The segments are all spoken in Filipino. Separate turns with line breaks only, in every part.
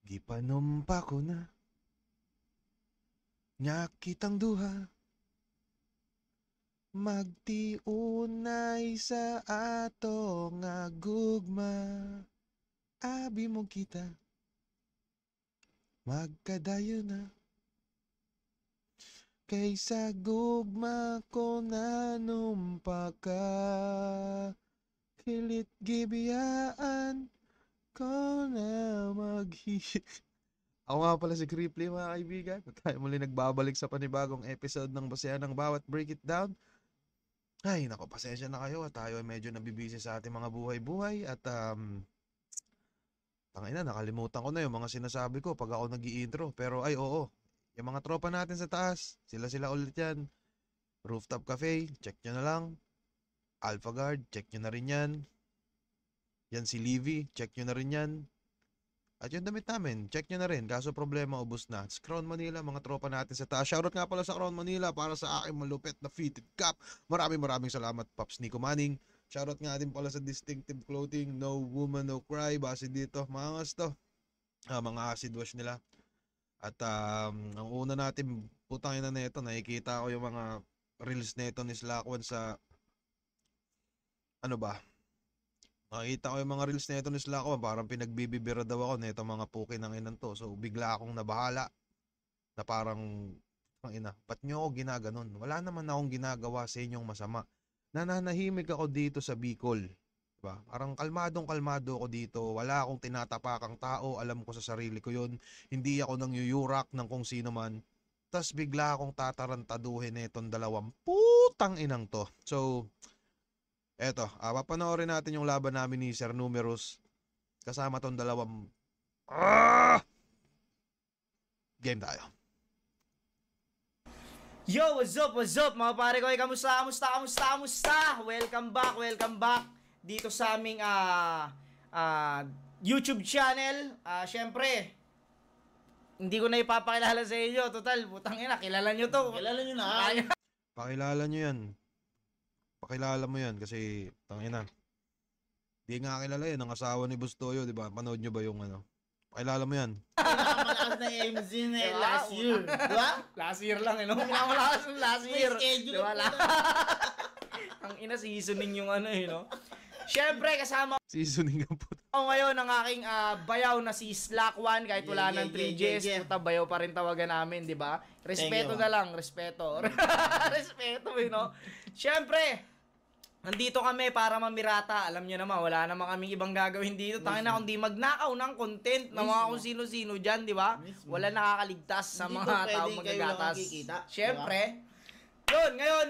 Gipanumpa ko na nya kitang duha magtiunay sa ato nga gugma. Abi mo kita magkadayo na kaysa gugma ko nanumpa ka. Kilit gibiyaan ko na Ako nga pala si Creeply, mga kaibigan. Tayo muli nagbabalik sa panibagong episode ng Basehan ng Bawat Break It Down. Ay, nako, pasensya na kayo at tayo ay medyo nabibisi sa ating mga buhay-buhay at tangina, nakalimutan ko na yung mga sinasabi ko pag ako nag-i-intro. Pero ay oo, yung mga tropa natin sa taas, sila ulit yan. Rooftop Cafe, check nyo na lang. Alpha Guard, check nyo na rin yan. Yan si Livy, check nyo na rin yan. At yung damit namin, check nyo na rin. Kaso problema, ubos na. It's Crown Manila, mga tropa natin sa taas. Shoutout nga pala sa Crown Manila para sa aking malupit na fitted cap. Maraming salamat, Pops Nico Manning. Shoutout nga din pala sa Distinctive Clothing, No Woman, No Cry. Base dito, mga ngas to. Mga acid wash nila. At ang una natin, putang ina na ito, nakikita ko yung mga reels nito ni Slackwan sa, ano ba? Nakita ko yung mga reels na ito ni Slackwan, parang pinagbibibira daw ako na itong mga puki ng inan to. So bigla akong nabahala na parang, ang ina, ba't nyo ako ginaganon? Wala naman akong ginagawa sa inyong masama. Nananahimik ako dito sa Bicol. Diba? Parang kalmadong-kalmado ako dito. Wala akong tinatapakang tao. Alam ko sa sarili ko yun. Hindi ako nang yuyurak ng kung sino man. Tas bigla akong tatarantaduhin na itong dalawang putang inang to. So, eto, papanoorin natin yung laban namin ni Sir Numerous kasama tong dalawang game tayo.
Yo, what's up mga pare ko? Kamusta? Welcome back dito sa aming YouTube channel. Syempre, hindi ko na ipapakilala sa inyo. Total, putang ina, kilala nyo to.
Kilala nyo na.
Pakilala nyo yan. Pakilala mo yan kasi tangina. Di nga kilala yan ang asawa ni Bustoyo, di ba? Panood nyo ba yung ano? Pakilala mo yan.
Pinakamalakas na MC na last year. Diba?
Last year lang, no? Pinakamalakas ng last year.
May schedule.
Diba? Ang ina, seasoning yung ano, no? Syempre, kasama
Seasoning ang puto.
ako ngayon ang aking bayaw na si Slackwan. Kahit wala ng 3Gs, puta bayaw pa rin tawagan namin, di ba? Respeto na lang, respeto. Respeto, no? Syempre, nandito kami para mamirata. Alam nyo naman, wala naman kaming ibang gagawin dito. Tangin na kundi magnakaw ng content ng mga kung sino-sino dyan, di ba? Wala nakakaligtas sa
Hindi
mga
po
tao
pwedeng kayo lang
magagatas.
makikita,
Syempre, yun, ngayon,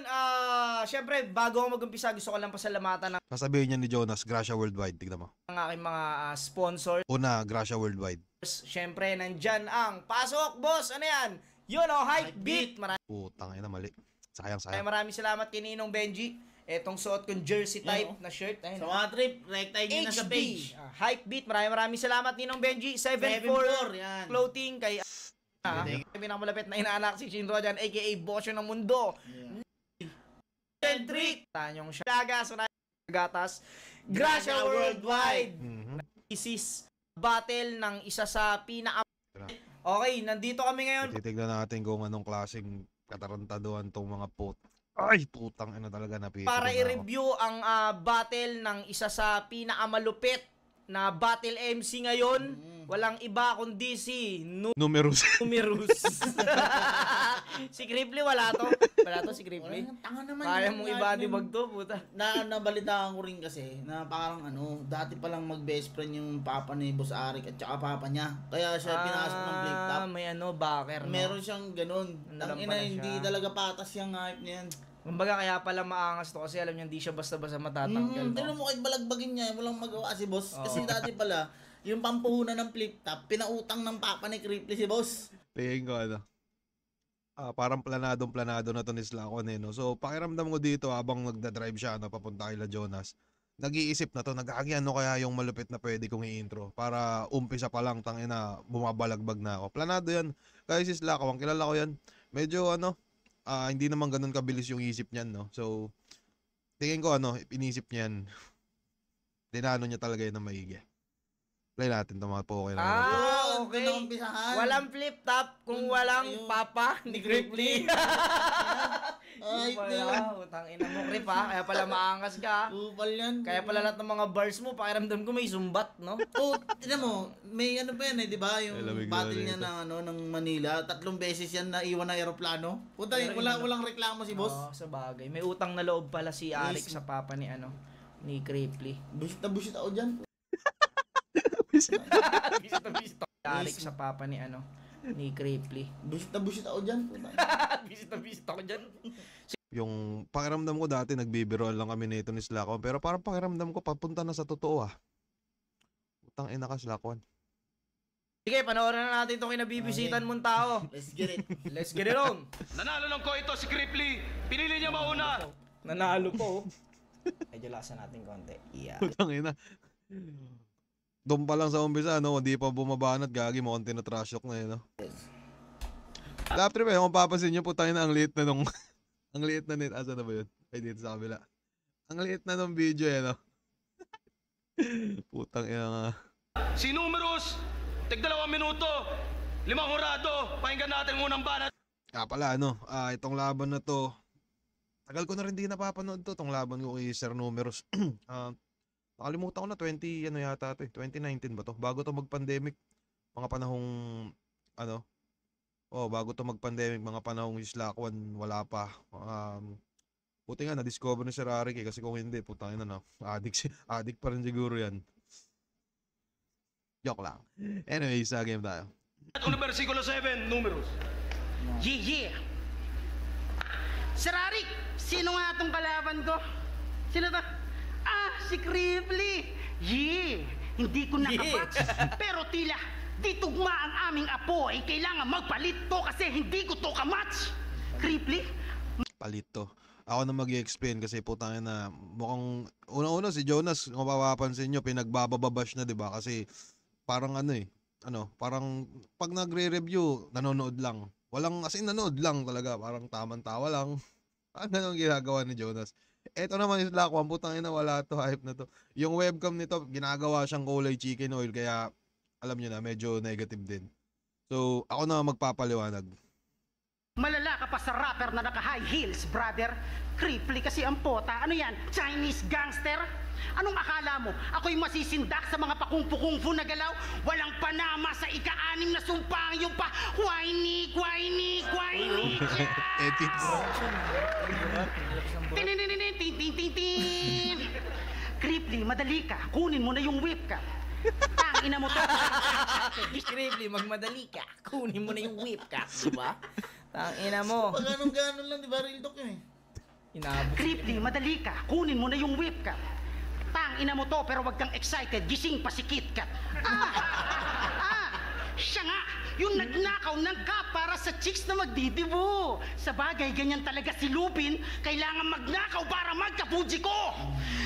syempre, bago ako mag-umpisa, gusto ko lang pasalamatan ng
Sasabihin niya ni Jonas, Gracia Worldwide. Tignan mo.
aking mga sponsors.
Una, Gracia Worldwide.
Syempre, nandyan ang pasok, boss. Ano yan? Yun, Hype Beat.
Putang ina, mali. Sayang.
Maraming salamat kay Ninong Benji. Etong suot kong jersey type na shirt. Ayun,
Sa mga trip, rectay nyo na sa page.
Hype Beat. Maraming salamat Ninong Benji.
74,
74
yan.
Clothing kay pinakamalapit na inaanak si Shinro dyan, aka Bosyo ng Mundo. Centric. Tanyong siya. Lagas. Gatas. Gracia Worldwide. Isis battle ng isa sa pinaka. Okay, nandito kami ngayon.
Titignan natin kung anong klaseng katarantaduhan tong mga Ay, putang ina talaga napito.
Para i-review ang battle ng isa sa pinakamalupit na battle MC ngayon. Walang iba kundi si
Numerous.
Si Creeply wala to. Wala to si Creeply.
Tanga naman.
Kaya mong ibadibag to, puta.
Nabalitaan ko rin kasi na parang dati palang mag-best friend yung papa ni Boss Arik at saka papa niya. Kaya siya pinasok ng flip top.
May backer, no?
Meron siyang ganun.
Alam
Tangina,
pala
hindi
siya.
talaga patas yung hype niyan.
Kumbaga kaya pala maangas to kasi alam niya hindi siya basta-basta matatanggal.
Tignan mo kahit balagbagin niya, walang magawa si Boss. Kasi dati pala, yung pampuhunan ng flip top, pinautang ng papa ni Creeply si Boss.
Tingin ko parang planado na to ni Slackwan no? So pakiramdam ko dito habang nagda-drive siya papunta kay Jonas, nag-iisip na to, ano kaya yung malupit na pwede kong i-intro para umpisa pa lang tangina bumabalagbag na ako. Planado yan. Kaya si Slackwan, kilala ko yan. Medyo hindi naman ganun kabilis yung isip niyan, no? So tingin ko inisip niyan. Dinano niya talaga yun na maigi. Play natin, tumapo okay lang.
Okay.
Pinaka-umpisahan.
Walang flip top kung walang
Ayun.
papa ni Cripply.
Ay,
Utang ina mo, Crip ha. Kaya pala maangas ka.
upal yan.
Kaya pala lahat ng mga bars mo, pakiramdam ko may sumbat, no?
Oh, tignan mo, may ano pa yan eh, di ba? Yung
Ay, lamig
battle
na
niya
rito.
ng, ng Manila, 3 beses yan na iwan na aeroplano. Puta, walang reklamo si boss.
Oo, sa bagay. May utang na loob pala si Arik
Yes.
sa papa ni Cripply.
Busit ako dyan.
Bisto. Arik sa papa ni Cripply.
Busit ako dyan. Puta.
Bisto ko dyan.
Yung pakiramdam ko dati, nagbibiroan lang kami nito ni Slack 1. Pero parang pakiramdam ko, papunta na sa totoo ah. Utang ina ka, Slack 1.
Sige, panoorin na natin itong kinabibisitan mong tao.
Let's get it.
Let's get it on.
Nanalo ng ko ito si Cripply. Pinili niya mauna.
Nanalo po. Medyo lasan natin konti. Yeah.
Utang ina. Doon pa lang sa umpisa, no? Hindi pa bumabanat, gagi mo, konti na trash talk na yun, no? Lap trip, kung papasin nyo, putangin na ang liit na nung... ang liit na net, asa na ba yun? Ay, dito sa kabila. Ang liit na nung video, no? Putang ina nga.
Si Numerous, tig 2 minuto. 5 hurado. Pakinggan natin ang unang banat.
Pala, ano, itong laban na to, tagal ko na rin di napapanood to, itong laban ko kay Sir Numerous. Nakalimutan ko na, 20, ano yata to, 2019 ba to? Bago to mag-pandemic, mga panahong, ano, bago to mag-pandemic, mga panahong Slack 1, wala pa. Buti nga, na-discover ni Sir Arik kasi kung hindi, putangin na, addict pa rin siguro yan. Joke lang. Anyway, sa game tayo.
Unang versikulo 7, Numerous.
Yeah. Sir Arik, sino nga itong kalaban ko? Sino to? Si Cripply. Yeah, hindi ko nakabats. Pero tila, di tugma ang aming apo ay kailangan magpalit to kasi hindi ko to kamatch. Cripply,
Palit to. Ako na mag-i-explain kasi putangin na mukhang una-una si Jonas, kung mapapansin nyo, pinagbababash na, 'di ba? Kasi parang parang pag nagre-review, nanonood lang. Walang, as in nanonood lang talaga, parang tamang tawa lang. Ano ang ginagawa ni Jonas? Eto naman yung Slack 1, putangin na wala to, hype na to. Yung webcam nito, ginagawa siyang kulay chicken oil, kaya alam nyo na, medyo negative din. So, ako na magpapaliwanag.
malala ka pa sa rapper na naka-high heels, brother. Cripply kasi ang pota. Ano yan? Chinese gangster? Anong akala mo? Ako'y masisindak sa mga pakungfu-kungfu na galaw? Walang panama sa ika-6 na sumpang yung pa whiny.
Edits.
Tin. Cripply, madali ka. Kunin mo na yung whip ka. Tangina mo to.
Cripply, magmadali ka. Kunin mo na yung whip ka. Diba? Tangina mo.
Pag ganun lang, di ba? Real talk yun eh.
Inabot.
Cripply, madali ka. Kunin mo na yung whip ka. Tangina mo to, pero wag kang excited. Gising pa si KitKat. Siya nga, yung nagnakaw ng cup para sa chicks na magdidibo. Sa bagay, ganyan talaga si Lupin. Kailangan magnakaw para magka-Fuji ko.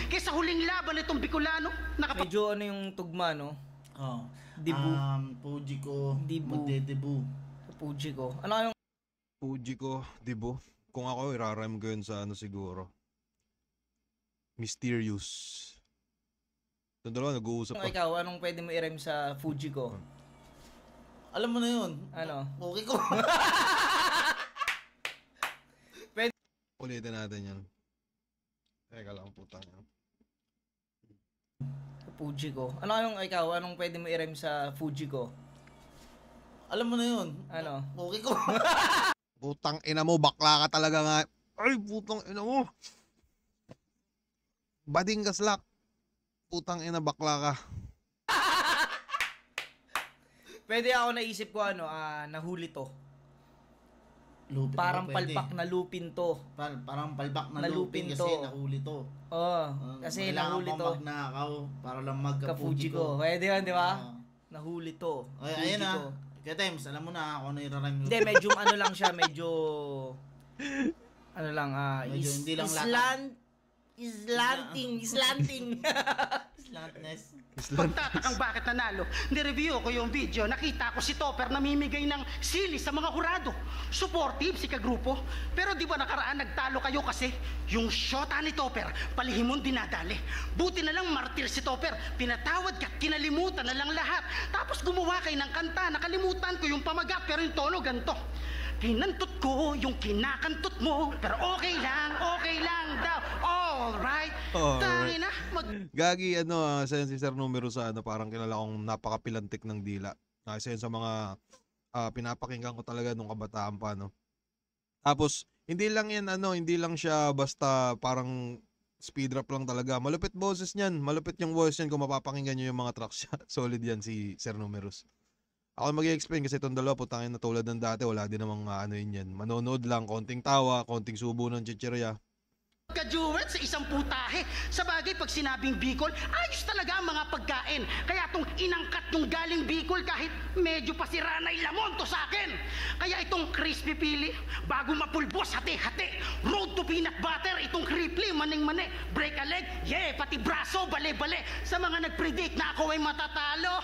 Kaya sa huling laban itong Bicolano,
Medyo ano yung tugma, no?
Oh.
Dibu.
Fuji ko.
Dibu.
Magde-debu.
Fuji ko. Ano yung
Fuji ko, dibo. Kung ako, irarime ko yun sa ano siguro. Mysterious. Itong dalawa, nag-uusap pa.
ikaw? Anong pwede mo i-rhyme sa Fuji ko?
Alam mo na yun.
Ano?
Okay ko.
Ulitin natin yan. Teka lang, putang yan.
Fuji ko. Ano yung ikaw? Anong pwede mo i-rhyme sa Fuji ko?
Alam mo na yun.
Ano?
Okay ko.
Putang ina mo, bakla ka talaga nga. Ay, putang ina mo. Bading ka, Slack. Putang ina, bakla ka.
Pwede ako naisip ko nahuli to.
Lupin.
Parang
pwede.
palpak na lupin to.
Parang palpak na
Nalupin
lupin
to.
kasi nahuli to.
Oo, kasi nahuli to.
Kailangan magnakaw para lang
Ka-Fuji
magka-Fuji
ko.
ko.
Pwede yun, di ba? Nahuli to.
Ay,
Fuji
ayun
ko.
Kaya times, alam mo na ako na irarime
Hindi, medyo ano lang siya, medyo ano lang,
Medyo hindi lang
slanting.
Slantness.
Pagtatakang bakit nanalo, nireview ko yung video, nakita ko si Topper namimigay ng sili sa mga hurado. Supportive si kagrupo. Pero di ba nakaraan nagtalo kayo kasi yung shota ni Topper, palihimon dinadali. Buti na lang martir si Topper, pinatawad ka, kinalimutan na lang lahat. Tapos gumawa kayo ng kanta, nakalimutan ko yung pamagat pero yung tono ganto. Kinantot ko yung kinakantot mo, pero okay lang daw. Alright. Tangina,
Gagi, isa yun si Sir Numero sa parang kilala kong napakapilantik ng dila. Kasi yun sa mga pinapakinggan ko talaga nung kabataan pa, no. Tapos, hindi lang siya basta parang speed rap lang talaga. Malupit boses niyan, malupit yung voice niyan kung mapapakinggan niyo yung mga tracks niya. Solid yan si Sir Numerous. Ako mag-i-explain kasi itong dalawa, putangin na tulad ng dati, wala din namang yun yan. Manonood lang, konting tawa, konting subo ng chichirya.
ka-duet sa isang putahe. Sa bagay, pag sinabing Bicol, ayos talaga ang mga pagkain. Kaya itong inangkat yung galing Bicol kahit medyo pasira na ilamon to sa akin. Kaya itong crispy pili, bago mapulbos, hati-hati. Road to peanut butter, itong crispy, maning-mani. Break a leg, yeah, pati braso, bale-bale. Sa mga nag-predict na ako ay matatalo.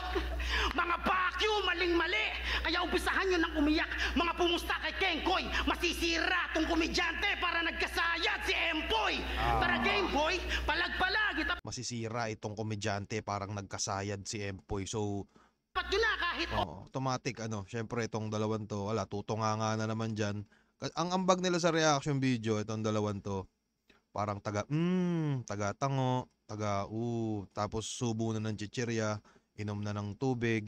Mga bakyo, maling-mali. Kaya umpisahan nyo ng umiyak. Mga pumusta kay Kengkoy, masisira tong komedyante para nagkasayad si Empoy. Para Game Boy, palag-palag.
Masisira itong komedyante, parang nagkasayad si Empoy. So,
Yun na kahit
automatic, syempre itong dalawan to, wala, tutunganga na naman dyan. Ang ambag nila sa reaction video, itong dalawan to, parang taga-tango, tapos subo na ng chichirya, inom na ng tubig.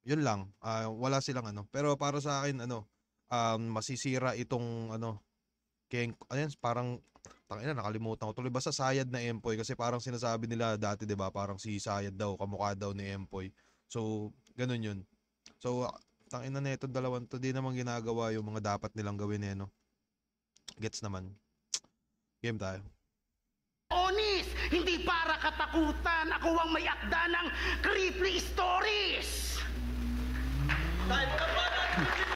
Yun lang, wala silang Pero para sa akin, masisira itong, parang, nakalimutan ko tuloy. Basta Sayad na Empoy, kasi parang sinasabi nila dati, 'di ba? Parang si Sayad daw, kamukha daw ni Empoy. So, ganun yun. So, tangina na itong dalawan to, di naman ginagawa yung mga dapat nilang gawin Gets naman. Game tayo.
Onis, hindi para katakutan. Ako ang may akda ng creepy stories.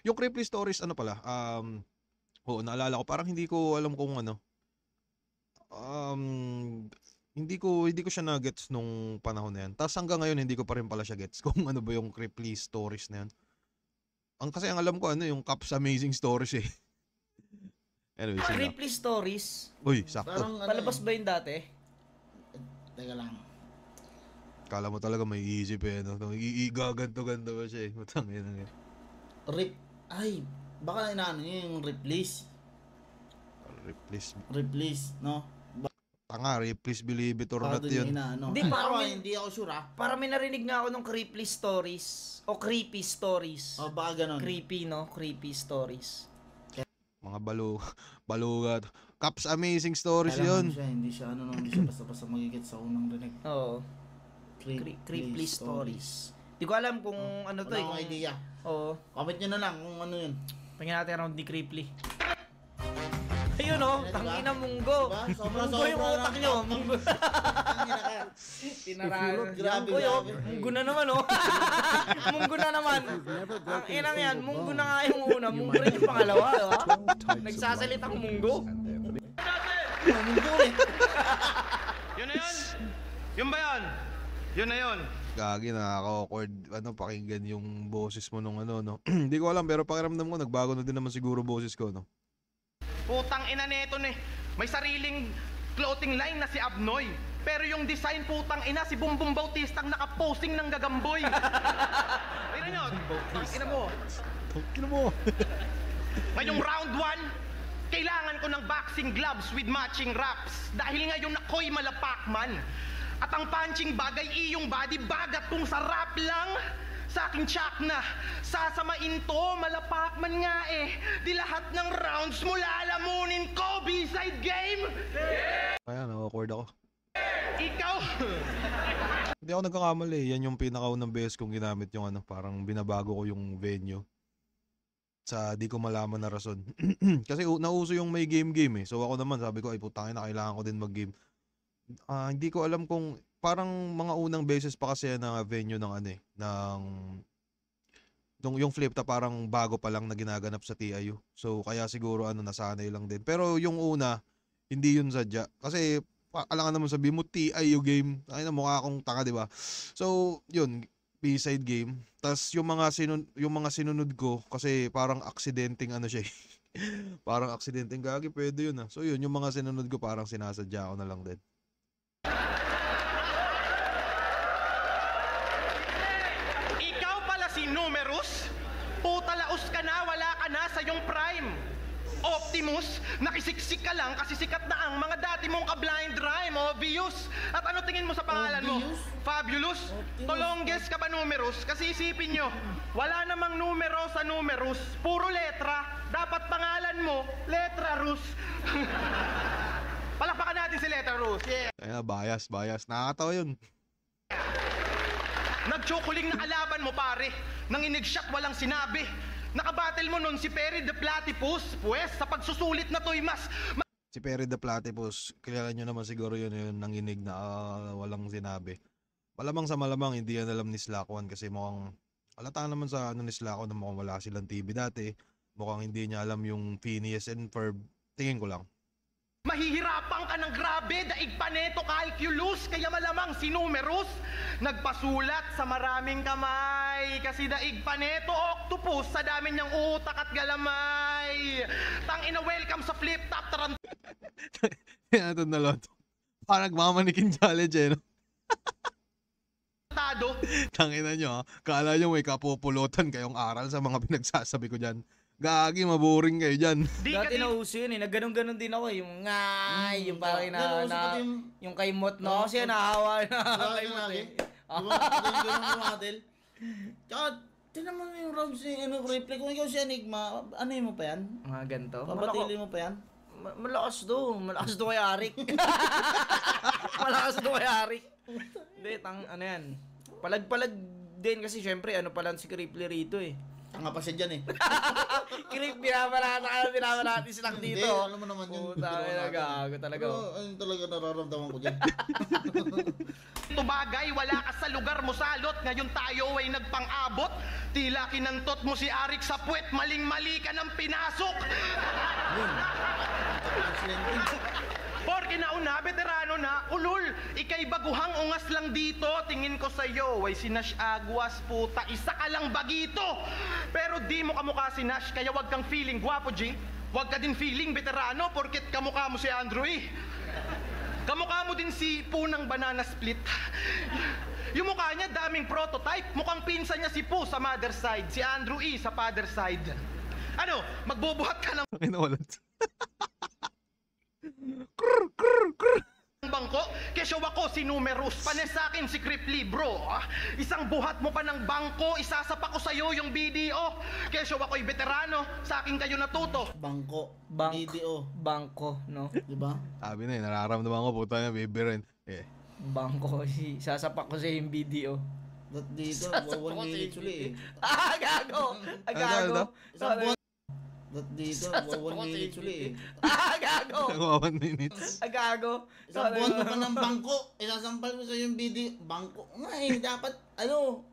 Yung creepy stories, oo, naalala ko. Parang hindi ko alam kung hindi ko siya na-gets nung panahon na yan. Tapos hanggang ngayon, hindi ko pa rin pala siya gets kung ano ba yung creepy stories na yan. Kasi ang alam ko, yung Caps Amazing Stories eh. Anyway, sige.
Creepy stories.
Uy, sakto.
Parang
Palabas ba yun dati?
Teka lang.
Kala mo talaga may isip Ganto-ganto ba siya eh. Matangin na
Baka inaano niya yung replace. Replace, no?
Tanga, please believe it or not
Doon
yun.
yung inaano.
Hindi, parang
hindi ako sure
Para may narinig nga ako ng creepy stories. O creepy stories.
O baka ganun.
Creepy, no? Creepy stories.
Mga balugat. Caps Amazing Stories
Kailangan
yun.
Hindi siya basta-basta magigit sa unang rinig.
Oo. Creepy stories. Di ko alam kung ano to
Wala
eh.
akong idea.
Oo.
Comment nyo na lang kung ano yun.
Tingnan natin round ni Creeply. Ayun oh, tangina munggo.
Diba?
Munggo yung utak nyo. Munggo.
Tangina ka.
Tinarahan.
Grabe,
Uy, oh,
grabe.
munggo na naman oh. Munggo na naman. Ang inang yan, munggo na nga yung una, munggo rin yung pangalawa, diba? Nagsasalitang munggo.
Munggo eh.
Yun na yun? Yun ba yun? Yun na yun.
Gagi, nakaka-awkward. Pakinggan yung boses mo nung no. Hindi ko alam, pero pakiramdam ko, nagbago na din naman siguro boses ko, no.
Putang ina neto may sariling clothing line na si Abnoy. Pero yung design putang ina si Bumbum Bautista ang nakaposing ng gagamboy. Tingnan nyo. Ina mo. Ngayong round 1, kailangan ko ng boxing gloves with matching wraps. Dahil ngayon ako'y malapakman. At ang punching bagay iyong body bagat kung sarap lang. Sa aking tsak na, sasamain to, malapak man nga eh. Di lahat ng rounds mo lalamunin ko, B-side game!
Kaya awkward ako.
Ikaw!
Hindi ako nagkakamali. Yan yung pinakaunang beses kong ginamit yung parang binabago ko yung venue. Sa di ko malaman na rason. Kasi nauso yung may game eh. So ako naman, sabi ko, ay putangin na, kailangan ko din mag-game. Hindi ko alam kung parang mga unang beses pa kasi na venue ng yung flip ta parang bago pa lang na ginaganap sa TIU. So kaya siguro nasanay lang din. Pero yung una, hindi yun sadya. Kasi alangan naman sabihin mo, TI yung game. Ay na, mukha akong tanga, di ba? So, yun, B-side game. Tapos yung mga sinunod ko, kasi parang aksidenteng ano siya eh. Parang aksidenteng gagi, pwede yun ah. So yun, yung mga sinunod ko parang sinasadya ko na lang din.
Ikaw pala si Numerous? Puta laos ka na, wala ka na sa yung prime. Optimus, nakisiksik ka lang kasi sikat na ang mga dati mong ka-blind rhyme, obvious. At ano tingin mo sa pangalan mo?
Obvious?
Fabulous? Tolongges ka ba Numerous? Kasi isipin nyo, wala namang numero sa Numerous, puro letra. Dapat pangalan mo, Letra Rus. Palakpakan natin si Letra Rus. Yeah.
Kaya bias. Nakakatawa yun.
Nagchokoling na kalaban mo pare. Nanginig siya't walang sinabi. Nakabattle mo nun si Perry the Platypus. Pwes, sa pagsusulit na to'y mas...
Si Perry the Platypus, kilala nyo naman siguro yun yung nanginig na walang sinabi. Malamang sa malamang, hindi yan alam ni Slack One kasi mukhang... Halata naman sa ano ni Slack One na mukhang wala silang TV dati. Mukhang hindi niya alam yung Phineas and Ferb. Tingin ko lang.
Mahihirapan ka ng grabe, daig pa neto calculus, kaya malamang si Numerous nagpasulat sa maraming kamay. Kasi daig pa neto octopus, sa dami niyang utak at galamay. Tangina, welcome sa flip top tarantado.
Ito na lot. Parang nagmamanikin challenge eh, no? Tangina nyo ha. Kala nyo may kapupulutan kayong aral sa mga pinagsasabi ko dyan. Gagi, maboring kayo dyan.
Dati nauso yun eh, nagganon-ganon din ako, yung ngay, yung parang yung kay Mot, no? Kasi nahawa na kay Mot eh.
Diba? Ganun mo model. Tsaka, tinan mo yung rounds ni replay. Kung ikaw si Enigma, ano mo pa yan?
Mga ganito.
Pabatili mo pa yan?
Malakas do kay Arik. Malakas do kay Arik. Hindi, ano yan. Palag-palag din kasi syempre, ano pala si Cripply rito eh.
Tanga pa siya dyan eh.
Krip, binaba natin silang dito.
Hindi, alam mo naman yun.
Puta, nagago talaga.
Pero, ayun talaga nararamdaman ko dyan.
Tubagay, wala ka sa lugar mo salot. Ngayon tayo ay nagpang-abot. Tila kinantot mo si Arik sa puwet. Maling-mali ka ng pinasok. Porke nauna, veterano na, ulul, ikay baguhang ungas lang dito, tingin ko sa'yo, ay si Nash Aguas, puta, isa ka lang bagito. Pero di mo kamukha si Nash, kaya wag kang feeling gwapo, G. Wag ka din feeling veterano, porket kamukha mo si Andrew, eh. Kamukha mo din si Punang Banana Split. Yung mukha niya, daming prototype, mukhang pinsan niya si Poo sa mother side, si Andrew E sa father side. Ano, magbubuhat ka ng bangko, kesyo ako si Numerous, panes sa akin si Cripply, bro. Isang buhat mo pa ng bangko, isasapa ko sa'yo yung BDO. Kesyo ako'y veterano, sa akin kayo natuto.
Bangko.
Bangko.
BDO.
Bangko, no?
Diba?
Sabi na eh, nararamdaman ko, puta na, baby rin. Eh.
Bangko, sasapak ko sa yung video.
Dito, 1 minute ulit eh.
Gago!
Ano?
Isang buwan. Dito, 1 minute ulit eh.
Gago!
Nagawa 1 minutes.
Gago!
Isang buwan mo pa ng bangko, isasampal mo sa yung BDO. Bangko nga eh, dapat,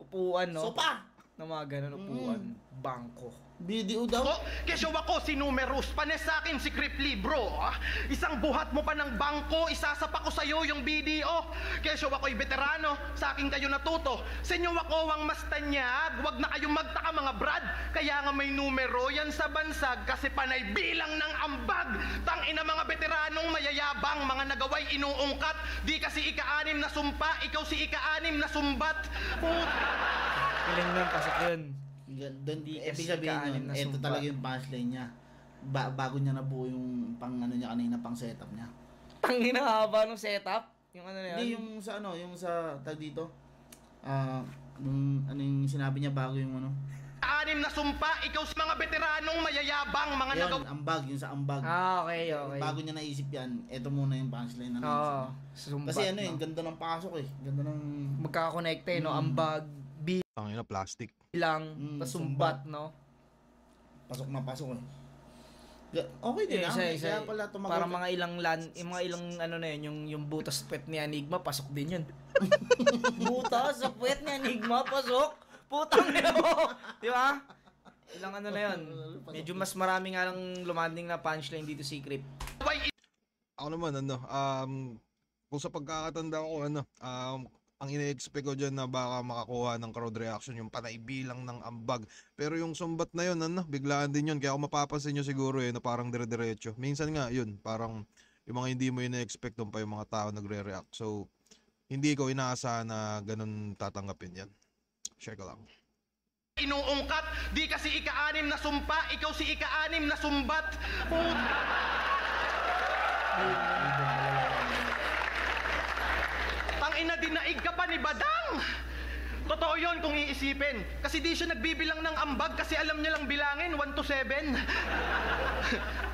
Upuan, no?
sopa.
Na mga ganun, upuan. Bangko.
BDO daw.
Kesyo ako si Numerous, panes sa akin si Cripply, bro. Isang buhat mo pa ng bangko, isasapa ko sa'yo yung BDO. Kesyo ako'y veterano, sa akin kayo natuto. Sa inyo ako ang mas tanyag, wag na kayong magtaka mga brad. Kaya nga may numero yan sa bansag, kasi panay bilang ng ambag. Tangina mga veteranong mayayabang, mga nagaway inuungkat. Di kasi ika-anim na sumpa, ikaw si ika-anim na sumbat.
Piling nun, pasok yun.
Doon,
Di
ibig
kasi
sabihin
kaanin
nun,
na
ito
sumpa.
talaga yung punchline niya. Bago niya nabuo yung pang ano niya kanina, pang setup niya.
Tangina haba nung setup. Yung ano na
Hindi,
yun?
yung sa tag dito. Nung ano yung sinabi niya bago yung ano.
Anim na sumpa, ikaw sa mga veteranong mayayabang, mga
Ayun,
nagaw...
ambag, yung sa ambag.
Okay.
Bago niya naisip yan, ito muna yung punchline na naisip
Oo.
niya.
Sumbat,
Kasi ano
no?
yung ganda ng pasok eh. Ganda ng...
Magkakakonekta eh, no? Ambag,
Tangina, plastic.
bilang, pasumbat,
sumbat.
no?
Pasok na pasok eh. Okay din ah.
Isa.
Kaya pala tumagal.
Para mga ilang ano na yun, yung butas puwet ni Enigma, pasok din yun. Butas sa puwet ni Enigma, pasok? Putang ina mo! Di ba? Ilang ano na yun. Medyo mas marami nga lang lumanding na punchline dito si Crip.
Ako naman, Kung sa pagkakatanda ko, ang ine-expect ko dyan na baka makakuha ng crowd reaction yung panay bilang ng ambag. Pero yung sumbat na yun, biglaan din yun. Kaya kung mapapansin nyo siguro na parang dire-diretso. Minsan nga yun, parang yung mga hindi mo ine-expect doon pa yung mga tao nagre-react. So, hindi ko inaasahan na ganun tatanggapin yan. Share ko lang.
Inuungkat, di kasi ika-anim na sumpa, ikaw si ika-anim na sumbat. Tangina, dinaig ka pa ni Badang. Totoo yun kung iisipin. Kasi di siya nagbibilang ng ambag kasi alam niya lang bilangin 1 to 7.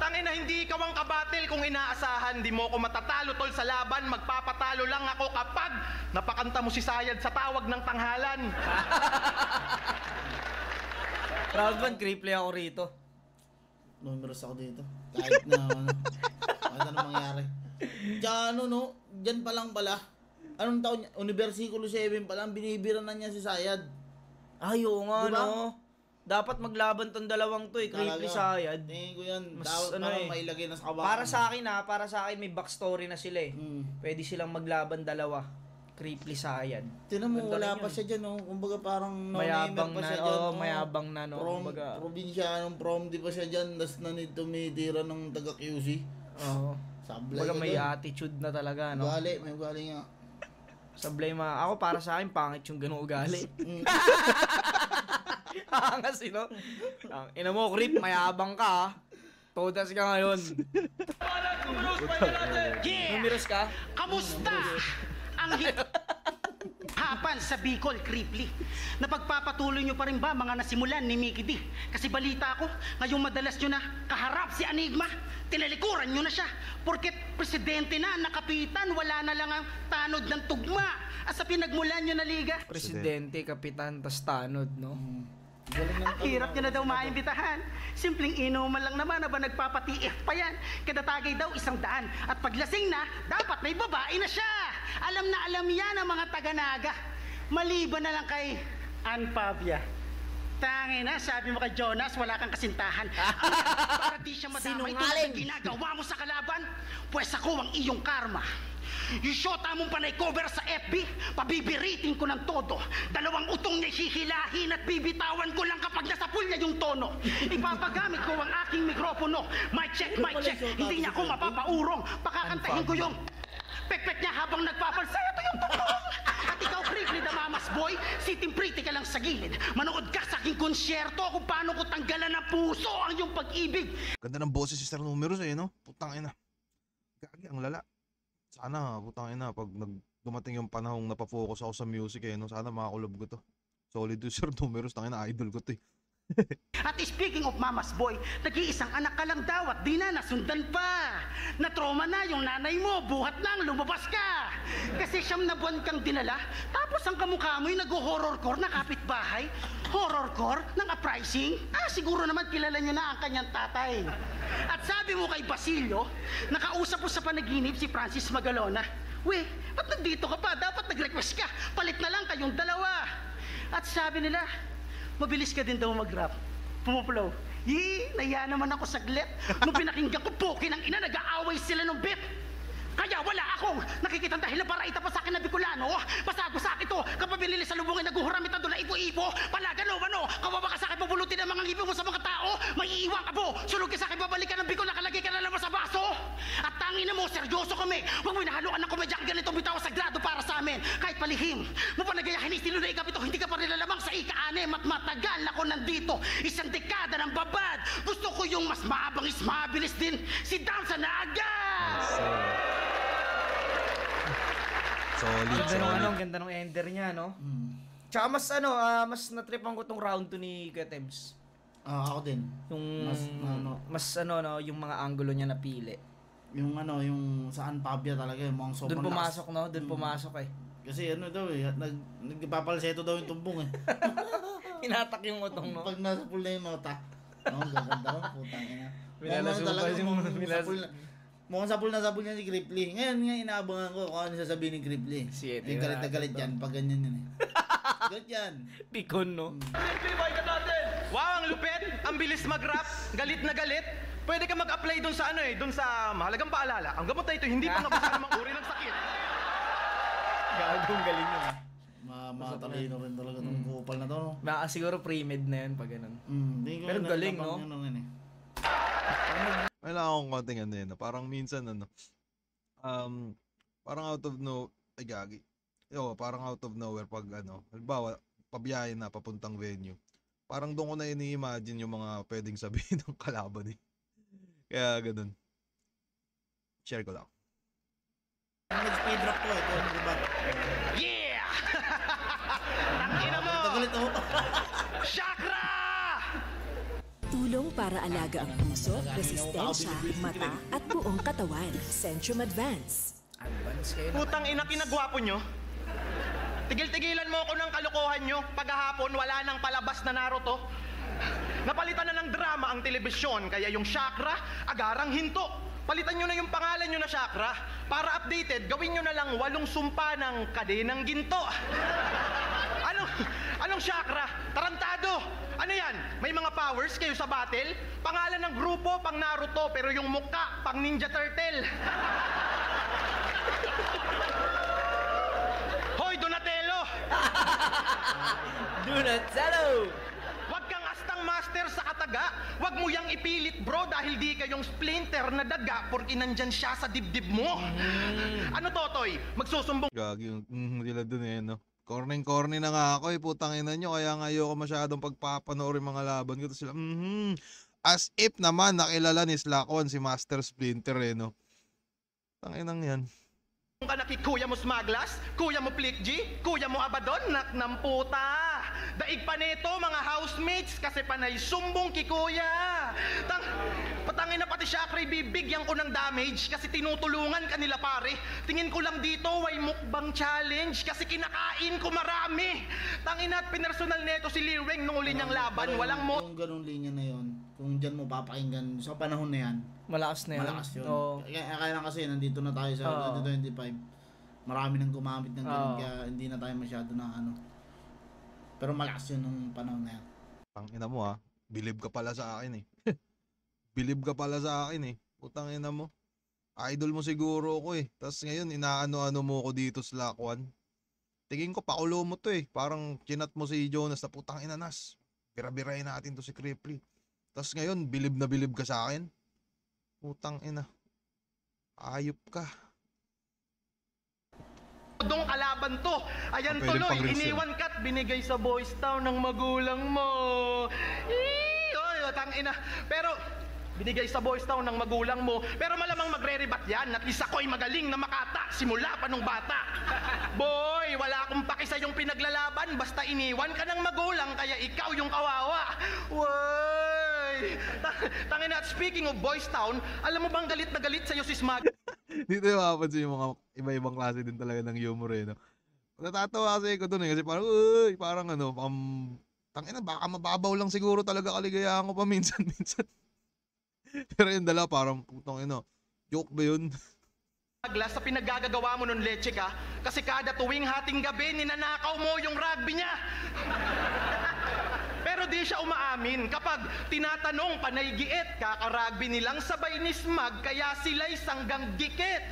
Tangina, hindi ikaw ang kabatil kung inaasahan. Di mo ako matatalo tol sa laban. Magpapatalo lang ako kapag napakanta mo si Sayad sa tawag ng tanghalan.
Proud man, creeply ako rito.
Numerous ako dito. Kahit na kahit anong mangyari. Diyan diyan pa lang pala. Anong taon niya? Versikulo 7 pa lang, binibira na niya si Sayad.
Ay, oo nga,
Diba?
no? Dapat maglaban tong dalawang to, creeply Sayad.
Tingin ko yan.
Mas
Dapat
ano
parang mailagay na sa kabahan.
Para sa akin may backstory na sila eh. Pwede silang maglaban dalawa. Creeply Sayad.
Tinan mo,
Ganda
wala
rin
pa
yun.
siya dyan, Kumbaga parang
Mayabang
pa
na,
siya dyan.
mayabang na, no? Kumbaga.
Probinsyanong prom, di pa siya dyan. Tapos tumitira ng taga-QC.
Oo.
Sablay
Kumbaga
ka
may
dun.
attitude na talaga, no?
May ugali nga.
Sablay ako para sa akin, pangit yung ganung ugali. Angas, no? Ina mo, creep, mayabang ka, ha? Todas ka ngayon.
Yeah!
Numeros ka?
Kamusta? Ang hapan sa Bicol, Creeply. Napagpapatuloy nyo pa rin ba mga nasimulan ni Mickey D? Kasi balita ko, ngayong madalas nyo na kaharap si Enigma. Tinalikuran nyo na siya. Porket presidente na, nakapitan, wala na lang ang tanod ng tugma. At sa pinagmulan nyo na liga.
Presidente, kapitan, tas tanod, no?
Hirap nyo na daw maimbitahan. Simpleng inuman lang naman na ba nagpapatiif pa yan. Kada tagay daw 100. At paglasing na, dapat may babae na siya. Alam na alam yan ang mga taga-naga. Maliban na lang kay Ann Pavia. Tangin na, sabi mo kay Jonas, wala kang kasintahan. Para di siya madamay tulad ng ginagawa mo sa kalaban, pues ako ang iyong karma. Yung shota mong panay cover sa FB, pabibiritin ko ng todo. 2 utong niya hihilahin at bibitawan ko lang kapag nasa pool niya yung tono. Ipapagamit ko ang aking mikropono. Mic check, hindi niya ako mapapaurong. Pakakantahin ko yung pekpek niya habang nagpapalsay. Ito yung totoo. At ikaw, Creeply the Mama's Boy, sitting pretty ka lang sa gilid. Manood ka sa aking konsyerto kung paano ko tanggalan ng puso ang iyong pag-ibig.
Ganda ng boses si Sir Numerous no? Putang ina. Gagi, ang lala. Sana, putang ina, pag dumating yung panahong napafocus ako sa music no? Sana makakulob ko to. Solid to Sir Numerous, tangina, idol ko to
At speaking of Mama's Boy, nag-iisang anak ka lang daw at di na nasundan pa. Na-trauma na yung nanay mo, buhat nang lumabas ka. Kasi 9 na buwan kang dinala, tapos ang kamukha mo'y nag-horrorcore na kapitbahay. Horrorcore ng uprising? Siguro naman kilala niyo na ang kanyang tatay. At sabi mo kay Basilio, nakausap mo sa panaginip si Francis Magalona. We, ba't nandito ka pa? Dapat nag-request ka. Palit na lang kayong dalawa. At sabi nila, mabilis ka din daw mag-rap. Pumuplow. Naya naman ako saglit. Nung pinakinggan ko, poki ng ina, nag-aaway sila ng beat. Kaya wala akong nakikitang dahilan para itapa sa akin na Bicolano. Basago sa akin to, kapag binili sa lubungin, naguhuramit ang doon na ipo-ipo. Palagano, kawawa ka sa akin, pupulutin ang mga ngipin mo sa mga tao. May iiwan ka po, sulog ka sa akin, babalikan ng Bicol, nakalagay ka na naman sa baso. At tangin na mo, seryoso kami. Huwag mo inahaluan ng komedyang ganito, bitaw sagrado para sa amin. Kahit palihim, mo pa nagayahin, estilo na ikapito, hindi ka pa rin lalamang sa ika-6 at matagal ako nandito. 1 dekada ng babad. Gusto ko yung mas mabangis, mabilis din. Si Damsa na agad!
Solid.
Ang ganda ng ender niya, no? Tsaka mas natripan ko tong round 2 ni Ketems.
Ako din.
Yung
Mas,
yung mga angulo niya napili.
yung saan Pavia talaga, yung mga sobrang
Doon pumasok, no? Doon pumasok eh.
Kasi nagpapalseto daw yung tumbong
Hinatak yung utong, no?
Pag nasa pool na yung nota. Gaganda mo, putang ina.
Minalasupas yung
Mukhang sapul na sapul niya si Creeply. Ngayon nga inaabangan ko kung ano sasabihin ni Creeply. Yung galit na galit yan, pag ganyan yun Galit yan.
Pikon, no?
Wow, ang lupit! Ang bilis mag-rap, galit na galit. Pwede ka mag-apply dun sa dun sa mahalagang paalala. Ang gamot na ito hindi pa nabasa namang uri ng sakit.
Gagong galing yun.
Matalino rin talaga ng kupal na to, no?
Siguro pre-med na yun pag ganun. Pero
Pero
galing, no?
May lang akong konting ano yun. Parang minsan ano. Parang out of no... Ay gagi. Parang out of nowhere pag ano. Halimbawa, pabiyahe na papuntang venue. Parang doon ko na ini-imagine yung mga pwedeng sabihin ng kalaban eh. Kaya ganun. Share ko lang.
Nag-speed drop ko ito, diba?
Yeah! Tangina mo!
Tagalit ako.
Chakra!
Tulong para alaga ang puso, resistensya, mata, at buong katawan. Centrum Advance.
Advance kayo na.
Putang ina kinagwapo nyo. Tigil-tigilan mo ako ng kalokohan nyo. Paghahapon, wala nang palabas na Naruto. Napalitan na ng drama ang telebisyon, kaya yung Chakra, agarang hinto. Palitan nyo na yung pangalan nyo na Chakra. Para updated, gawin nyo na lang 8 sumpa ng kadenang ginto. Anong Chakra? Tarantado! Ano yan? May mga powers kayo sa battle? Pangalan ng grupo, pang Naruto, pero yung mukha, pang Ninja Turtle. Hoy, Donatello!
Donatello!
Huwag kang astang master sa kataga. Huwag mo yang ipilit, bro, dahil di kayong splinter na daga porque nandyan siya sa dibdib mo. Ano, Totoy? Magsusumbong
Gagi yung nila dun eh, no? Corny na nga ako eh, putang ina nyo. Kaya nga ayoko masyadong pagpapanoorin mga laban ko. Sila, as if naman nakilala ni Slack1 si Master Splinter eh, no? Tanginang yan.
ka na kay Kuya mo Smaglas, Kuya mo Plikji, Kuya mo Abadon, nak ng puta. Daig pa nito mga housemates kasi panay sumbong kay Kuya. Patangin na pati siya kay bibigyan ko ng damage kasi tinutulungan kanila pare. Tingin ko lang dito way mukbang challenge kasi kinakain ko marami. Tangin at pinersonal nito si Liweng nung uli niyang laban, walang mo.
Yung ganung linya na yon, kung dyan mo papakinggan sa panahon na yan,
Malakas na yun.
malakas yun.
Oo.
Kaya lang kasi nandito na tayo sa
Oo.
2025. Marami nang gumamit ng ganun,
Oo.
kaya hindi na tayo masyado na ano. Pero malakas yun nung panahon na yan.
Pang ina mo ha, believe ka pala sa akin eh. Believe ka pala sa akin eh. Putang ina mo. Idol mo siguro ako eh. Tapos ngayon inaano-ano mo ko dito sa Slack1. Tingin ko pakulo mo to eh. Parang chinat mo si Jonas na putang ina nas. Bira-birahin natin to si Cripply. Tapos ngayon believe ka sa akin. Putang ina. Ayop ka.
Dong kalaban to. Ayan
Pwede
tuloy,
pang reason.
iniwan ka't binigay sa boys town ng magulang mo. Oy, tangina. Pero binigay sa boys town ng magulang mo. Pero malamang magre-rebat yan. At least ako'y magaling na makata simula pa nung bata. Boy, wala akong paki sa yung pinaglalaban. Basta iniwan ka ng magulang kaya ikaw yung kawawa. Woy! Tangina, at speaking of boys town, alam mo bang galit na galit sa'yo si Smag?
Dito yung makapansin yung mga iba-ibang klase din talaga ng humor eh, no? Natatawa kasi ko dun eh, kasi parang, uy, parang ano, tangina, baka mababaw lang siguro talaga kaligayahan ko pa minsan-minsan. Pero yung dala, parang, putang ina, joke ba yun?
Sa pinaggagawa mo nun leche ka, kasi kada tuwing hating gabi, ninanakaw mo yung rugby niya. Pero di siya umaamin kapag tinatanong panay giit, kakaragbi nilang sabay ni Smag kaya sila'y sanggang dikit.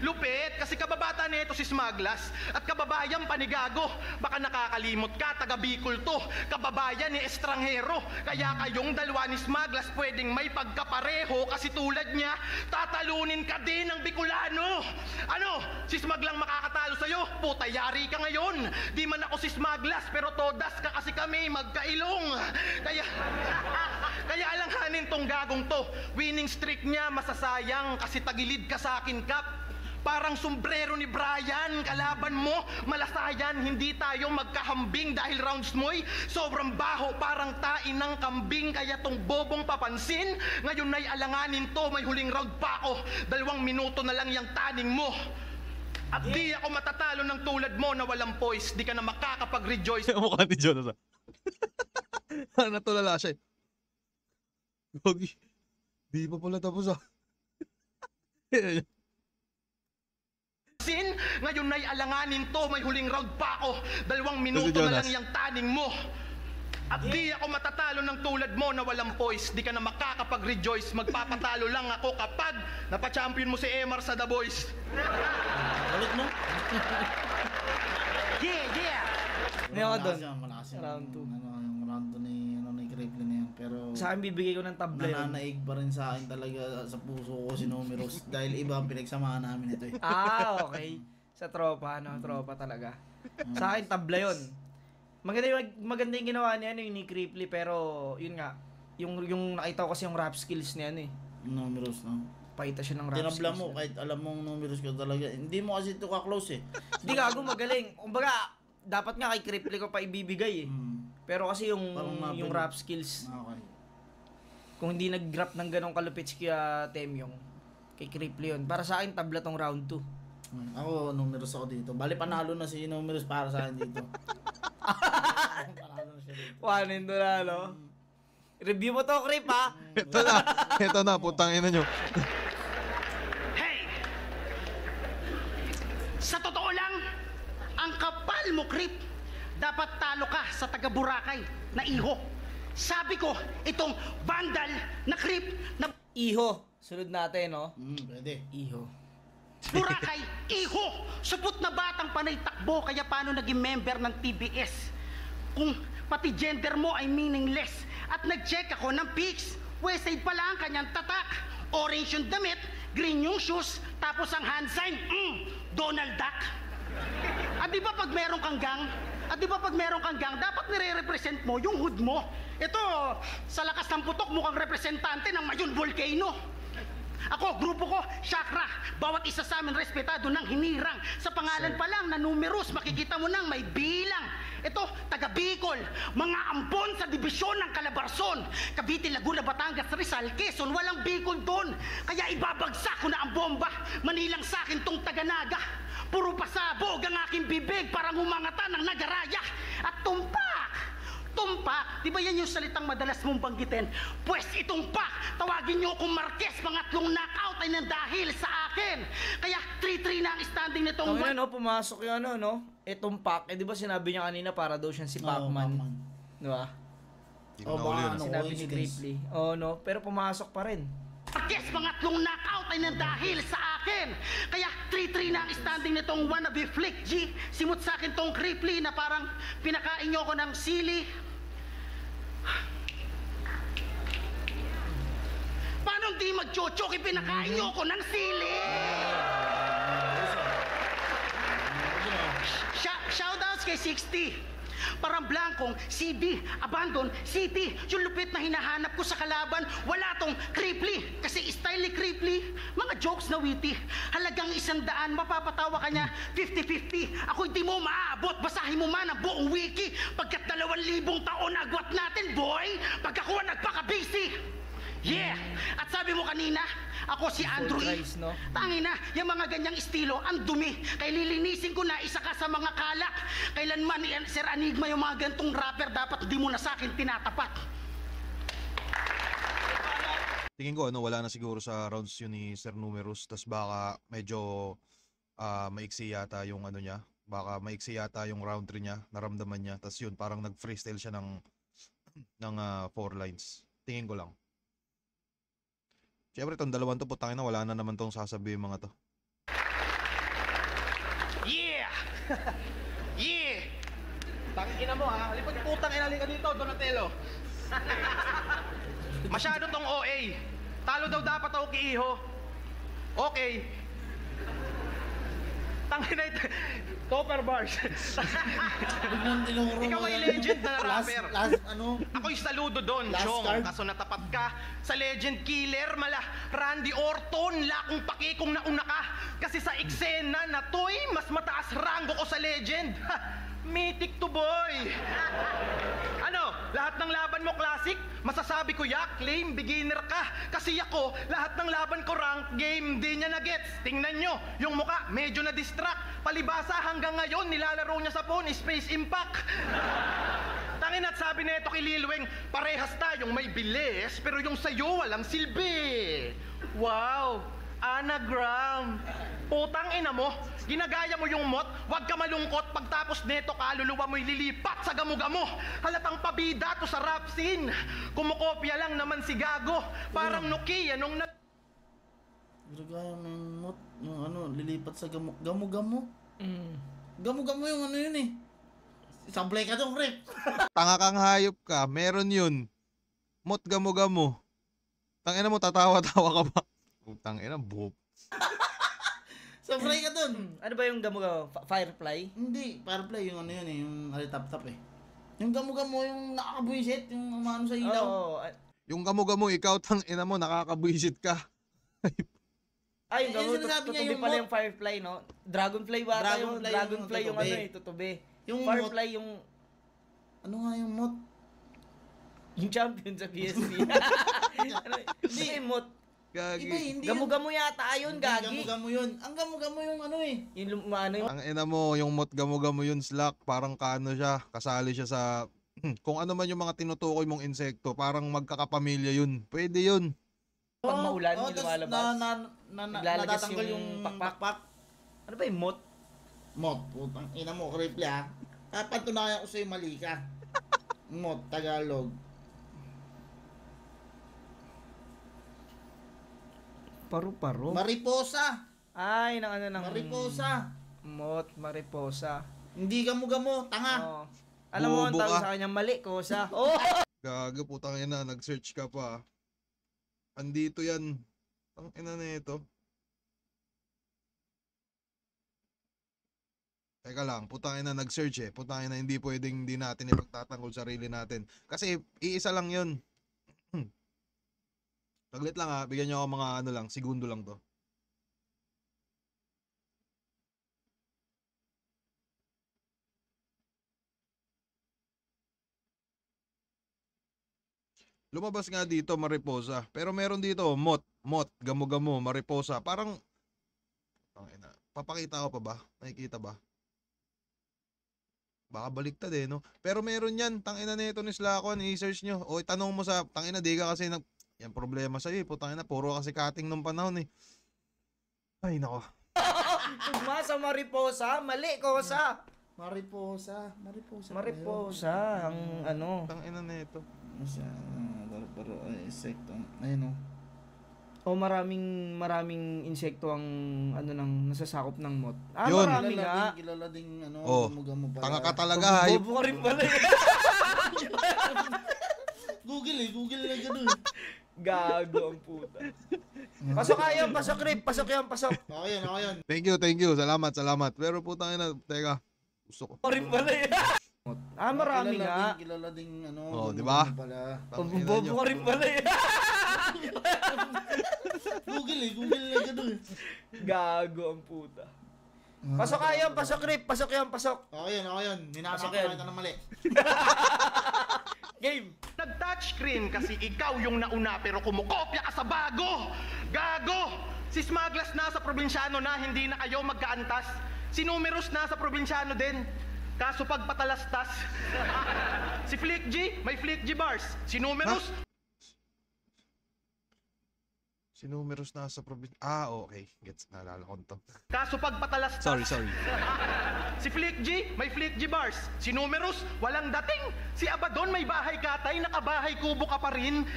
Lupit kasi kababata nito si Smaglas at kababayan panigago. Baka nakakalimot ka, taga Bicol to, kababayan ni estranghero. Kaya kayong dalawa ni Smaglas pwedeng may pagkapareho kasi tulad niya, tatalunin ka din ng Bicolano. Ano? Si Smag lang makakatalo sa'yo? Puta, yari ka ngayon. Di man ako si Smaglas pero todas ka kasi kami magkailong. Kaya alanghanin tong gagong to. Winning streak niya masasayang kasi tagilid ka sa akin, Kap. Parang sombrero ni Brian, kalaban mo, malasayan, hindi tayo magkahambing dahil rounds mo'y sobrang baho, parang tain ng kambing, kaya tong bobong papansin, ngayon ay alanganin to, may huling round pa ako, 2 minuto na lang yung taning mo. At di ako matatalo ng tulad mo na walang poise, di ka na makakapag-rejoice.
Yung mukha ni Jonas ah. Natulala siya eh. Gogi. Di pa pala tapos ah.
Ngayon ay alanganin to, may huling round pa ako, 2 minuto na lang yung taning mo. At di ako matatalo ng tulad mo na walang poise, di ka na makakapag-rejoice, magpapatalo lang ako kapag napachampion mo si Emar sa The Boys.
Ulit mo?
Hindi ako doon.
Malakas yung
Round two.
yung round 2 ni Cripply na yan. Pero
Sa akin bibigay ko ng tabla yun.
nananaig pa rin sa akin talaga sa puso ko si Numeros dahil iba ang pinagsamahan namin ito eh.
Okay. Sa tropa, no? Tropa talaga. Sa akin, tabla yun. Maganda yung ginawa niya, yung ni Cripply, pero yun nga, yung nakita ko kasi yung rap skills niya,
Numeros, no?
Paita siya ng rap
Tinabla
skills.
mo kahit alam mong Numeros ka talaga. Hindi mo kasi ito ka-close eh.
Hindi gago, magaling. Kumbaga, dapat nga kay Cripply ko pa ibibigay eh. Pero kasi yung rap skills,
Okay.
kung hindi nag-grab ng ganong kalupit si Kuya Temyong, kay Cripply yun. Para sa akin, tabla tong round 2.
Ako, Numeros ako dito. Bali, panalo na si Numeros para sa akin dito. Panalo na siya dito.
Wanin doon na, no? Review mo to, Crip, ha?
Ito na, putang ina nyo.
Hey! Sa totoo lang, ang kapal mo, Crip. Dapat talo ka sa taga Boracay na iho. Sabi ko, itong vandal na Crip na
Iho. Sunod natin, no?
Pwede.
Iho.
Boracay, iho! Supot na batang panay takbo, kaya paano naging member ng TBS? Kung pati gender mo ay meaningless. At nag-check ako ng pics. Westside pala ang kanyang tatak. Orange yung damit, green yung shoes, tapos ang hand sign, Donald Duck. At di ba pag meron kang gang, dapat nire-represent mo yung hood mo. Ito, sa lakas ng putok, mukhang representante ng Mayon Volcano. Ako, grupo ko, Chakra. Bawat isa sa amin respetado ng hinirang. Sa pangalan pa lang na Numeros, makikita mo nang may bilang. Ito, taga Bicol, mga ambon sa dibisyon ng Calabarzon. Cavite, Laguna, Batangas, Rizal, Quezon, walang Bicol doon. Kaya ibabagsak ko na ang bomba. Manilang sa akin tong taga Naga. Puro pasabog ang aking bibig, parang umangatan ng nagaraya. At tumpak! Tumpak, di ba yan yung salitang madalas mong banggitin? Pwes itumpak, tawagin niyo akong Marquez, pangatlong knockout ay nang dahil sa akin. Kaya 3-3 na ang standing nitong...
Tawin na, no? Pumasok yung ano, no? Itong Pac. Di ba sinabi niya kanina para daw siyang si Pacman? Di ba?
Hindi ko na uli yun.
Sinabi ni Cripply. No? Pero pumasok pa rin.
Marquez, pangatlong knockout ay nang dahil sa akin. Kaya 3-3 na ang standing nitong wannabe flick G. Simut sa akin tong Cripply na parang pinakain niyo ko ng sili. Paano di mag-chochoki pinakain niyo ko ng sili? Shoutouts kay 60. Parang blankong, CD, abandon, city. Yung lupit na hinahanap ko sa kalaban, wala tong Cripply. Kasi style ni Cripply, mga jokes na witty. Halagang 100, mapapatawa ka niya, 50-50. Ako hindi mo maaabot, basahin mo man ang buong wiki. Pagkat 2,000 taon agwat natin, boy. Pag ako nagpaka-busy. Yeah! At sabi mo kanina, ako si Andrew E.
Christ, no?
Tangina, yung mga ganyang estilo, ang dumi. Kaya lilinisin ko na isa ka sa mga kalak. Kailanman ni Sir Enigma yung mga gantong rapper, dapat di mo na sa akin tinatapat.
Tingin ko, wala na siguro sa rounds yun ni Sir Numeros. Tas baka medyo maiksi yata yung ano niya. Baka maiksi yata yung round 3 niya, naramdaman niya. Tas yun, parang nag-freestyle siya ng 4 lines. Tingin ko lang. Siyempre, itong dalawang to, putangin na, wala na naman tong sasabihin mga to.
Yeah! Yeah! Tangina mo ha, lipad putang ina ka dito, Donatello. Masyado tong OA. Talo daw dapat ako kay Iho. Okay. Tangina ito. Topper bars. Ikaw ay legend na rapper.
Last, ano?
Ako'y saludo doon,
Last
Chong.
card.
Kaso natapat ka sa legend killer, mala Randy Orton, lakong pakikong nauna ka. Kasi sa eksena na to'y mas mataas rango ko sa legend. Ha, mythic to boy. Ano, lahat ng laban mo classic? Masasabi ko yak, claim beginner ka. Kasi ako, lahat ng laban ko rank game, di niya na-gets. Tingnan nyo, yung muka medyo na-distract. Palibasa hanggang ngayon, nilalaro niya sa phone, Space Impact. Tangin at sabi nito kay Lil Weng, parehas tayong may bilis, pero yung sayo walang silbi. Wow, anagram. Putang ina mo, ginagaya mo yung mot, wag ka malungkot, pagtapos neto kaluluwa mo'y lilipat sa gamo-gamo. Halatang pabida to sa rap scene. Kumukopya lang naman si Gago, parang Nokia nung na...
Ginagaya mo yung mot, yung ano, lilipat sa gamo-gamo.
Mm.
Gamo-gamo yung ano yun eh. Sablay ka dong, Rip.
Tanga kang hayop ka. Meron yun. Mot gamo-gamo. Tangina mo, tatawa-tawa ka ba? Tangina, buhok.
Sablay ka dun.
Ano ba yung gamo-gamo? Firefly?
Hindi, Firefly yung ano yun eh, yung alitap-tap eh. Yung gamo-gamo, yung nakakabuisit, yung umano sa ilaw.
Oo.
Yung gamo-gamo, ikaw tangina mo, nakakabwisit ka.
Ay, yung
Eh,
gamo,
sinasabi niya
tutubi
yung
pala
mot.
yung firefly, no? Dragonfly ba?
Dragonfly yung
Dragonfly yung
tutubi.
ano eh, tutubi.
Yung
Firefly yung
Ano nga yung mot?
champion sa PSP. Ano, hindi yung mot.
Gagi.
Iba, hindi
Gamo-gamo yata yun,
yung
gagi.
gamo-gamo yun. Ang gamo-gamo yung ano eh.
Yung ano yung
Ang ina mo, yung mot gamo-gamo yun, Slack, parang kaano siya, kasali siya sa, kung ano man yung mga tinutukoy mong insekto, parang magkakapamilya yun. Pwede yun.
pag maulan, yung
tas
lumalabas.
Natatanggal
Naglalagay
yung pakpak.
Ano ba yung mot?
Mot, putang ina mo, Rip ha. Patunayan ko sa'yo mali ka. Mot, Tagalog.
Paru-paro?
Mariposa.
Ay, nang ano nang
Mariposa.
Mot, mariposa.
Hindi gamo-gamo, tanga.
Oo. Alam mo, ang
Bobo
tawag
ka.
sa kanya, mali, kosa. Oh!
Gago, putang ina, nag-search ka pa. Andito yan. Ang ina na ito. Teka lang, putang ina, nag-search eh. Putang ina, hindi pwedeng hindi natin ipagtatanggol sarili natin. Kasi, iisa lang yun. Saglit lang ha, bigyan nyo ako mga ano lang, segundo lang to. Lumabas nga dito, mariposa. Pero meron dito, mot, gamo-gamo, mariposa. Parang, tangina, papakita ko pa ba? Nakikita ba? Baka baliktad eh, no? Pero meron yan, tangina nito ni Slakon, i-search nyo. O itanong mo sa, tangina, di ka kasi yan problema sa'yo eh, putangina, puro kasi cutting nung panahon eh. Ay, nako.
Tugma sa mariposa, mali, kosa.
Mariposa. Mariposa.
Mariposa, ang ano.
Tangina nito.
Ano siya? Pero insekto. Ayun o.
O maraming insekto ang ano nang nasasakop ng mot. Ah,
Yun.
marami nga.
Kilala ding ano,
Oh,
gamo-gamo pala.
Tanga ka talaga, hayop.
Bobo ka rin pala eh.
Google na gano'n.
Gago ang puta. Pasok kayo, pasok Rip, pasok yan, pasok.
Ako yun.
Thank you. Salamat. Pero putang ina, teka. Gusto ko.
Ka rin pala eh. Ah, marami nga.
Kilala ding ano,
Oh, di
gamo-gamo
ba?
pala.
Tangina
Bobo
nyo.
ka rin pala eh.
Google na gano'n.
Gago ang puta. Pasok kayo, pasok Rip, pasok yan, pasok.
Ako yun.
Pasok
Ninasakit
yan.
kita ng mali.
Game.
Nag-touchscreen kasi ikaw yung nauna pero kumukopya ka sa bago! Gago! Si Smaglas nasa probinsyano na, hindi na kayo magkaantas. Si Numerous nasa probinsyano din. Kaso pagpatalastas. Si Flick G, may Flick G bars. Si Numerous,
Si Numerous nasa probinsya. Ah, okay. Gets, naalala ko to.
kaso pagpatalastas.
Sorry.
Si Flick G, may Flick G bars. Si Numerous, walang dating. Si Abaddon, may bahay katay, nakabahay kubo ka pa rin.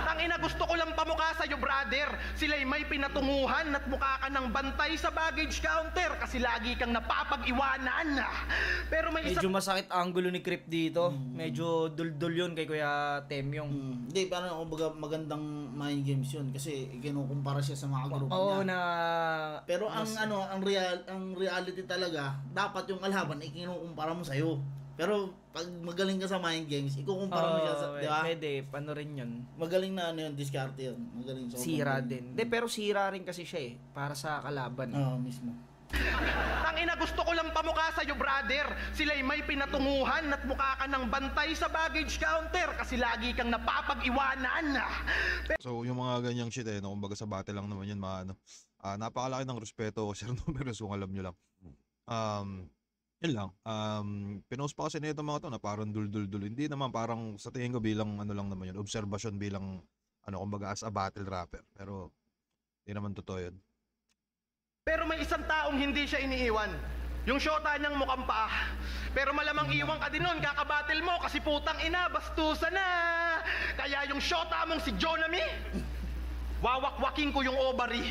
Tangina, gusto ko lang pamukha sa'yo, brother. Sila'y may pinatunguhan at mukha ka ng bantay sa baggage counter kasi lagi kang napapag-iwanan. Pero may isa...
Medyo masakit ang gulo ni Crip dito. Medyo duldul yun kay Kuya Temyong.
Hindi, parang magandang mind games yun kasi kinukumpara siya sa mga grupo
Oo
niya.
na...
Pero ang reality talaga, dapat yung kalaban ikinukumpara mo sa'yo. Pero pag magaling ka sa mind games, ikukumpara mo siya sa, di ba?
Pwede, paano rin yun.
Magaling na ano yun, diskarte yun. Magaling sa
Sira din. De, pero sira rin kasi siya eh. Para sa kalaban.
Oo, mismo.
Tangina, gusto ko lang pamukha sa'yo, brother. Sila'y may pinatunguhan at mukha ka ng bantay sa baggage counter kasi lagi kang napapag-iwanan.
So, yung mga ganyang shit eh, no, kumbaga sa battle lang naman yun, napakalaki ng respeto ko, Sir Numerous, kung alam nyo lang. Yun lang. Pinost pa kasi nito mga to na parang dul-dul-dul. Hindi naman, parang sa tingin ko bilang ano lang naman yun, observation bilang, kumbaga as a battle rapper. Pero, hindi naman totoo yun.
Pero may isang taong hindi siya iniiwan. Yung syota niyang mukhang paa. Pero malamang iwan ka din nun, kakabattle mo kasi putang ina, bastusan na. Kaya yung syota mong si Jonami, wawakwaking ko yung ovary.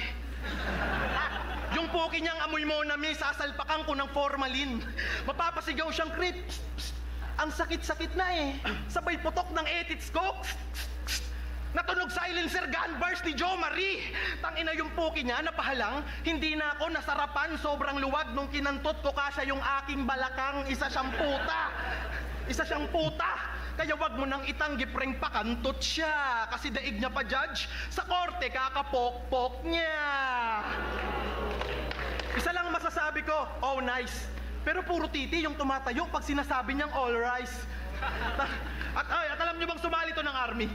Yung poki niyang amoy mo na may sasalpakan ko ng formalin. Mapapasigaw siyang creep. Ang sakit-sakit na eh. Sabay putok ng etits ko. Natunog silencer gun burst ni Joe Marie. Tangina yung poki niya, napahalang. Hindi na ako nasarapan, sobrang luwag nung kinantot ko kasya yung aking balakang. Isa siyang puta. Isa siyang puta. Kaya wag mo nang itanggi preng pakantot siya. Kasi daig niya pa, judge. Sa korte, kakapok-pok niya. Isa lang masasabi ko, oh nice. Pero puro titi yung tumatayo pag sinasabi niyang all rise. At alam niyo bang sumali to ng army?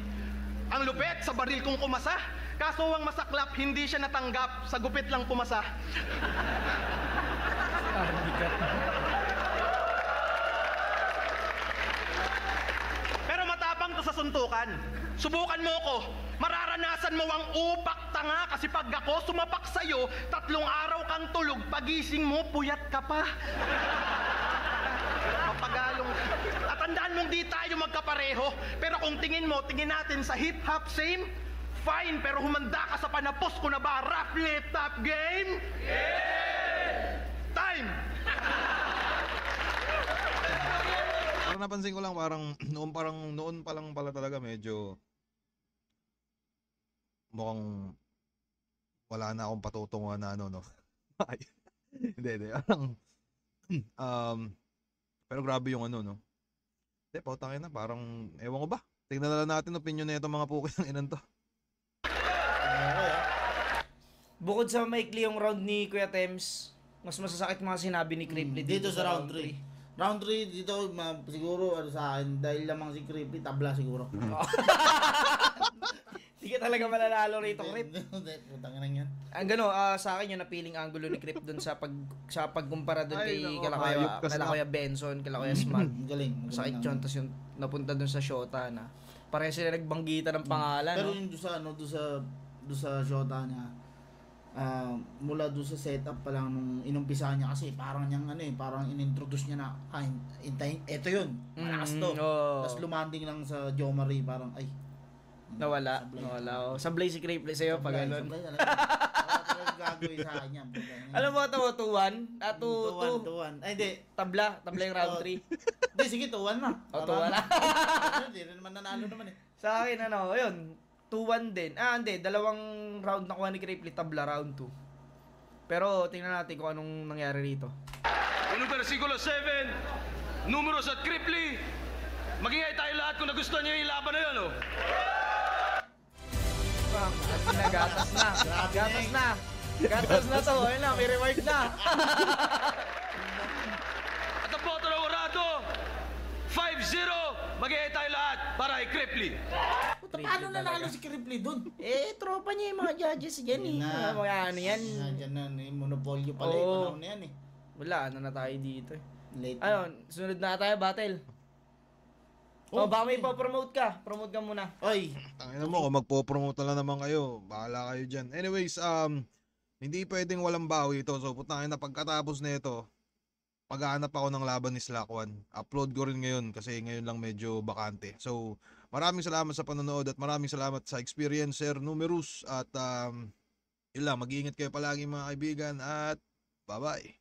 Ang lupet sa baril kong kumasa. Kaso ang masaklap, hindi siya natanggap. Sa gupit lang pumasa. Pero matapang to sa suntukan. Subukan mo ko. Mararanasan mo ang upak tanga. Kasi pag ako sumapak sa'yo, 3 araw kang tulog. Pagising mo, puyat ka pa. Mapagalong. At tandaan mong di tayo magkapareho. Pero kung tingin mo, tingin natin sa hip-hop same, fine. Pero humanda ka sa panapos ko na ba? Rap lit top game? Yeah! Time!
Parang napansin ko lang, parang noon pa lang pala talaga medyo mukhang wala na akong patutunguhan na ano, no? Ay, hindi. Pero grabe yung ano, no? Hindi, pautangin na, parang, ewan ko ba? Tingnan na lang natin opinion na itong mga puki ng inan to.
Bukod sa maikli yung round ni Kuya Tems, mas masasakit mga sinabi ni Cripply
Dito sa round 3. Round 3 dito siguro ano sa akin dahil lamang si Cripply tabla siguro.
Hindi ka talaga mananalo rito, Crip.
Hindi, putang ina yan.
Ang sa akin yung napiling angulo ni Crip doon sa pagkumpara doon
Ay,
kay
nako, hayop ka sa-
Kuya Benson, kay Kuya Smart.
Galing.
Sakit yun, tapos yung napunta doon sa Shota na parang sila nagbanggitan ng pangalan.
Pero
no?
yung doon sa shota niya, mula doon sa setup pa lang nung inumpisa niya kasi parang niyang parang inintroduce niya na, eto yun, malakas to.
Oo.
Tapos lumanding lang sa Jo Marie, parang
Nawala. Oh. Sablay si Cripply sa'yo pag ganun.
Sablay talaga. Talaga gagawin sa kanya.
Alam mo ito, 2-1?
2-1. Ay, hindi.
Tabla yung round 3.
Hindi, sige, 2-1 na.
O, 2-1 na.
Hindi rin naman nanalo naman eh.
Sa akin, ayun, 2-1 din. Hindi, 2 round nakuha ni Cripply, tabla round 2. Pero tingnan natin kung anong nangyari rito.
Unong versikulo 7, numero sa Cripply. Magingay tayo lahat kung nagustuhan niyo yung laban na yun, oh.
Gatas na to. Ayun na, may reward na.
At ang boto ng orado, 5-0. Magingay tayo lahat para kay Cripply.
Paano nanalo si Cripply dun?
Tropa niya yung mga judges yan eh.
Yun na.
Mga ano yan.
Diyan na, monopolyo pala
Oo.
panahon na yan eh.
Wala, ano na tayo dito eh.
Late.
Ayun, sunod na tayo, battle. Baka may pa-promote ka. Promote ka muna.
Oy,
Tangina mo, kung magpo-promote na lang naman kayo, bahala kayo dyan. Anyways, hindi pwedeng walang bawi ito. So, putangin na pagkatapos na ito, paghahanap ako ng laban ni Slack One. Upload ko rin ngayon kasi ngayon lang medyo bakante. So, maraming salamat sa panonood at maraming salamat sa experiencer numerous. At yun lang, mag-iingat kayo palagi mga kaibigan at bye-bye.